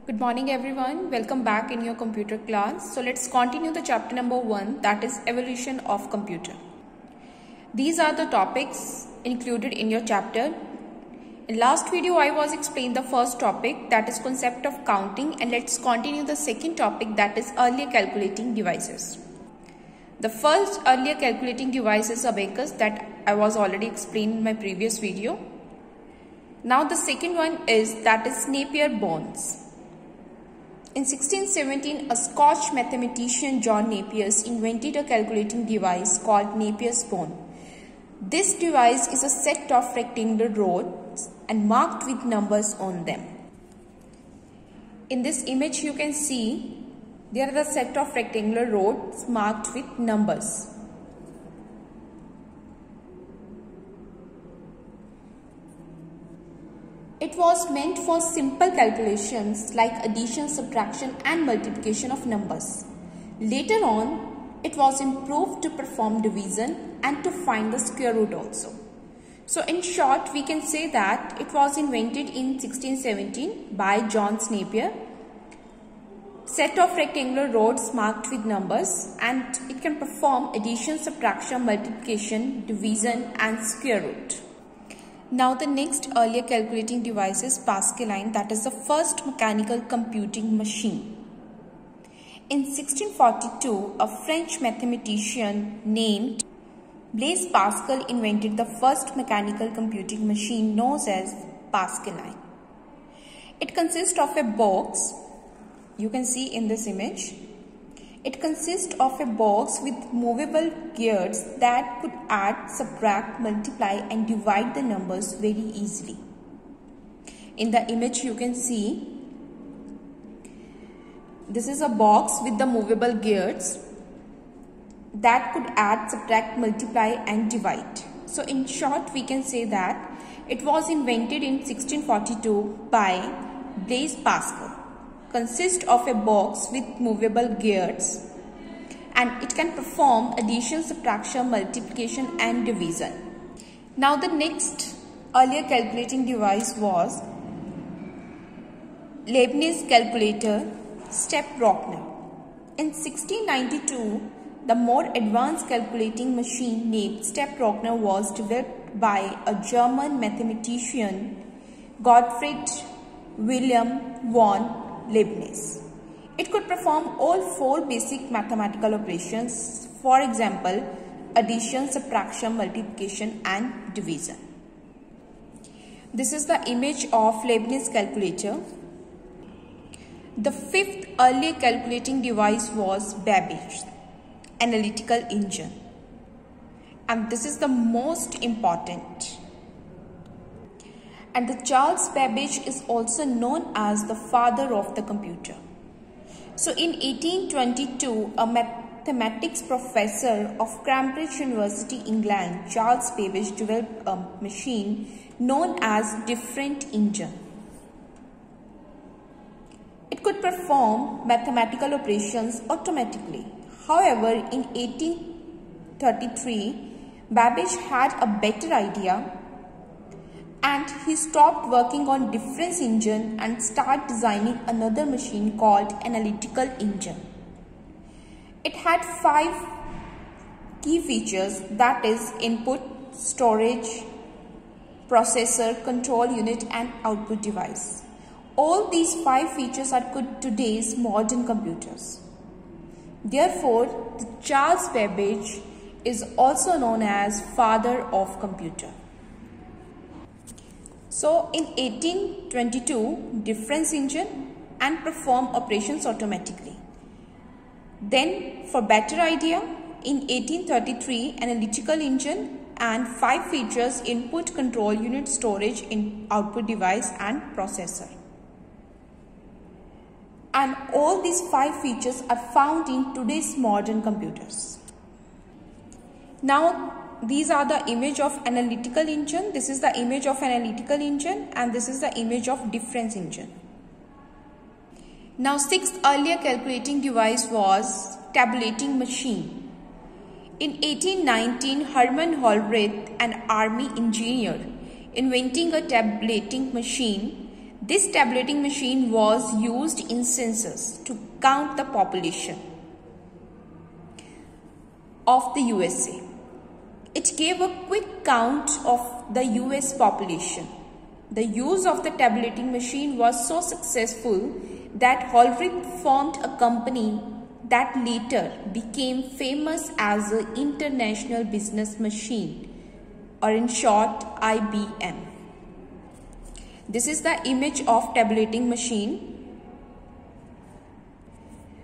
Good morning everyone. Welcome back in your computer class. So let's continue the chapter number 1, that is evolution of computer. These are the topics included in your chapter. In last video I was explained the first topic, that is concept of counting, and let's continue the second topic, that is earlier calculating devices. The first earlier calculating device is abacus, that I was already explained in my previous video. Now the second one is Napier bones. In 1617, a Scotch mathematician John Napier invented a calculating device called Napier's bone. This device is a set of rectangular rods and marked with numbers on them. In this image you can see there are a set of rectangular rods marked with numbers. It was meant for simple calculations like addition, subtraction and multiplication of numbers. Later on, it was improved to perform division and to find the square root also. So in short, we can say that it was invented in 1617 by John Napier. Set of rectangular rods marked with numbers, and it can perform addition, subtraction, multiplication, division and square root. Now the next earlier calculating device is Pascaline, that is the first mechanical computing machine. In 1642, a French mathematician named Blaise Pascal invented the first mechanical computing machine known as Pascaline. It consists of a box, you can see in this image. It consists of a box with movable gears that could add, subtract, multiply and divide the numbers very easily. In the image you can see this is a box with the movable gears that could add, subtract, multiply and divide. So in short we can say that it was invented in 1642 by Blaise Pascal. Consists of a box with movable gears and it can perform addition, subtraction, multiplication and division. Now the next earlier calculating device was Leibniz calculator Step-Rochner. In 1692, the more advanced calculating machine named Step-Rochner was developed by a German mathematician Gottfried Wilhelm von Leibniz. It could perform all 4 basic mathematical operations, for example, addition, subtraction, multiplication and division. This is the image of Leibniz calculator. The fifth earlier calculating device was Babbage analytical engine, and this is the most important. And the Charles Babbage is also known as the father of the computer. So in 1822, a mathematics professor of Cambridge University, England, Charles Babbage, developed a machine known as different engine. It could perform mathematical operations automatically. However, in 1833, Babbage had a better idea and he stopped working on difference engine and started designing another machine called analytical engine. It had 5 key features, that is input, storage, processor, control unit and output device. All these 5 features are today's modern computers. Therefore, Charles Babbage is also known as father of computer. So in 1822, difference engine and perform operations automatically. Then for better idea, in 1833, analytical engine and 5 features, input, control unit, storage, output device and processor. And all these 5 features are found in today's modern computers. Now these are the image of analytical engine, this is the image of analytical engine and this is the image of difference engine. Now sixth earlier calculating device was tabulating machine. In 1819, Hermann Hollerith, an army engineer, inventing a tabulating machine This tabulating machine was used in census to count the population of the USA. It gave a quick count of the US population. The use of the tabulating machine was so successful that Hollerith formed a company that later became famous as the International Business Machine, or in short IBM. This is the image of tabulating machine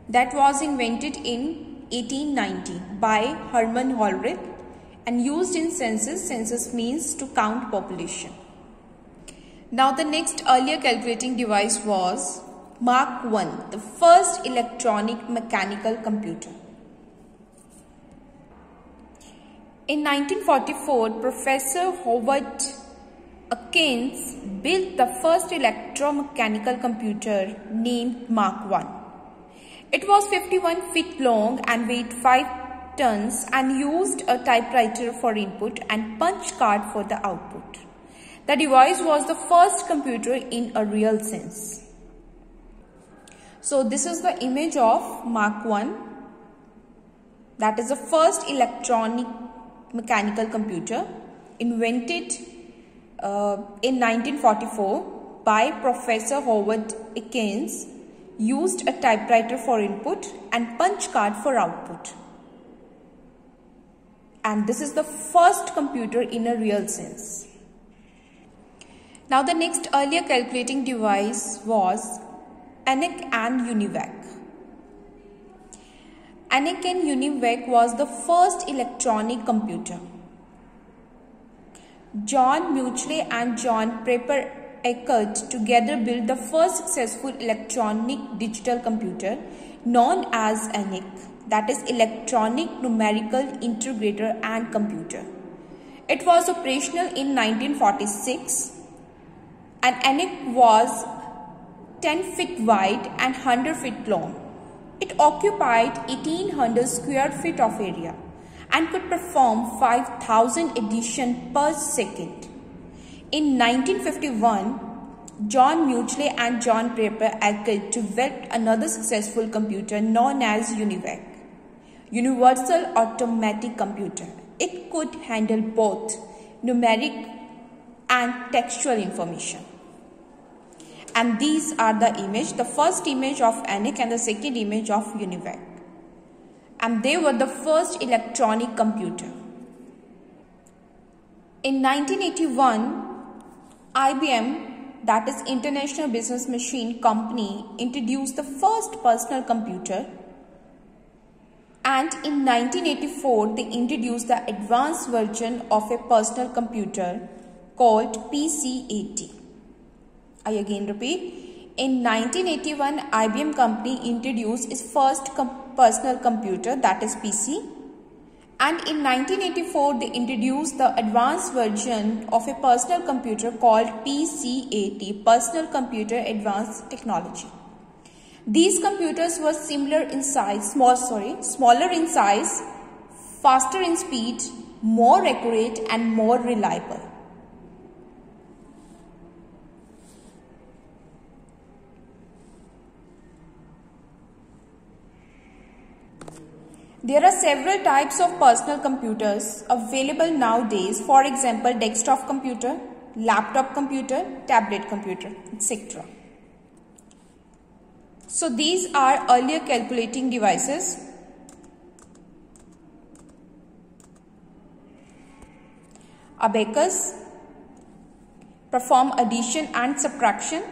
that was invented in 1890 by Herman Hollerith and used in census. Census means to count population. Now the next earlier calculating device was Mark I, the first electronic mechanical computer. In 1944, Professor Howard Akins built the first electromechanical computer named Mark I. It was 51 feet long and weighed 5 tons and used a typewriter for input and punch card for the output. The device was the first computer in a real sense. So this is the image of Mark I. That is the first electronic mechanical computer invented in 1944 by Professor Howard Akins. Used a typewriter for input and punch card for output. And this is the first computer in a real sense. Now the next earlier calculating device was ENIAC and UNIVAC. ENIAC and UNIVAC was the first electronic computer. John Mauchly and John Pepper Eckert together built the first successful electronic digital computer known as ENIAC, that is Electronic Numerical Integrator and Computer. It was operational in 1946 and ENIAC was 10 feet wide and 100 feet long. It occupied 1800 square feet of area and could perform 5000 additions per second. In 1951, John Mauchly and John Pepper Eckert developed another successful computer known as UNIVAC, Universal Automatic Computer. It could handle both numeric and textual information. And these are the image, the first image of ENIAC and the second image of UNIVAC. And they were the first electronic computer. In 1981, IBM, that is International Business Machine Company, introduced the first personal computer. And in 1984, they introduced the advanced version of a personal computer called PC-80. I again repeat, in 1981, IBM company introduced its first personal computer, that is PC. And in 1984, they introduced the advanced version of a personal computer called PC-80, Personal Computer Advanced Technology. These computers were similar in size, smaller in size, faster in speed, more accurate and more reliable. There are several types of personal computers available nowadays. For example, desktop computer, laptop computer, tablet computer, etc. So these are earlier calculating devices. Abacus, perform addition and subtraction.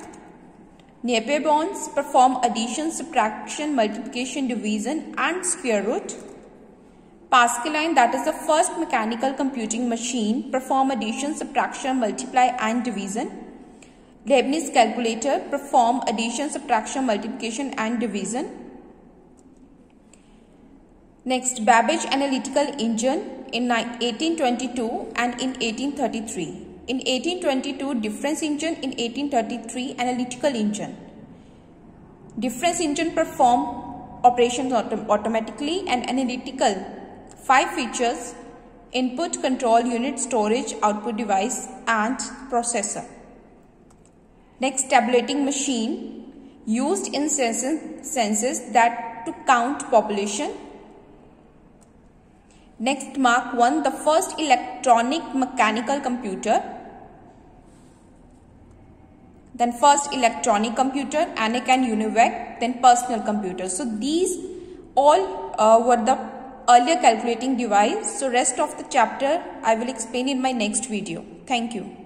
Napier-Bones, perform addition, subtraction, multiplication, division and square root. Pascaline, that is the first mechanical computing machine, perform addition, subtraction, multiply and division. Leibniz calculator, perform addition, subtraction, multiplication and division. Next, Babbage analytical engine in 1822 and in 1833. In 1822, difference engine. In 1833, analytical engine. Difference engine perform operations automatically and analytical. 5 features: input, control unit, storage, output device and processor. Next, tabulating machine used in census that to count population. Next, mark 1, the first electronic mechanical computer. Then first electronic computer, ENIAC and UNIVAC, then personal computer. So these all were the earlier calculating device. So rest of the chapter I will explain in my next video. Thank you.